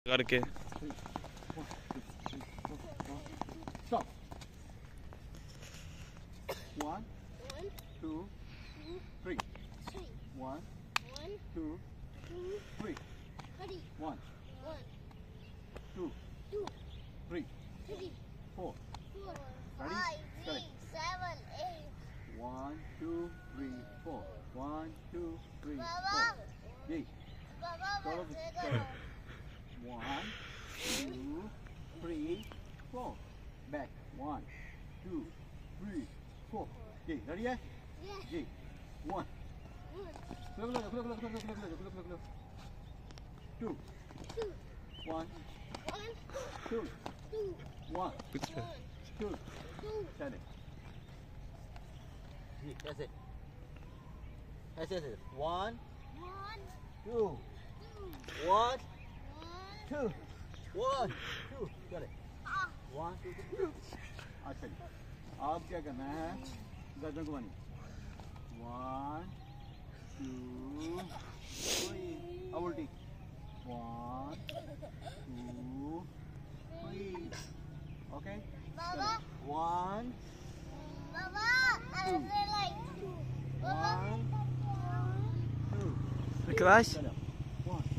करके Stop. 1, 2, 3. 1, 2, 3. 1, 2, 3, 4. Ready? Correct. 1, 2, 3, 4. 1, 2, 3, 4. Yay. Follow the correct. 1, 2, 3, 4. Back. 1, 2, 3, 4. Okay, ready? Yeah? Okay. 1. Look. 2. 1. 2. 1. 2. Stand it. That's it. That's it. 1, 2. 1, 2. 1, 2. Got it. 1, 2, 3. अच्छा जी, अब क्या करना है? गर्दन को बांधिए. 1, 2, 3. अब उल्टी. 1, 2, 3. Okay. 1, 2. 1, 2. Kelas.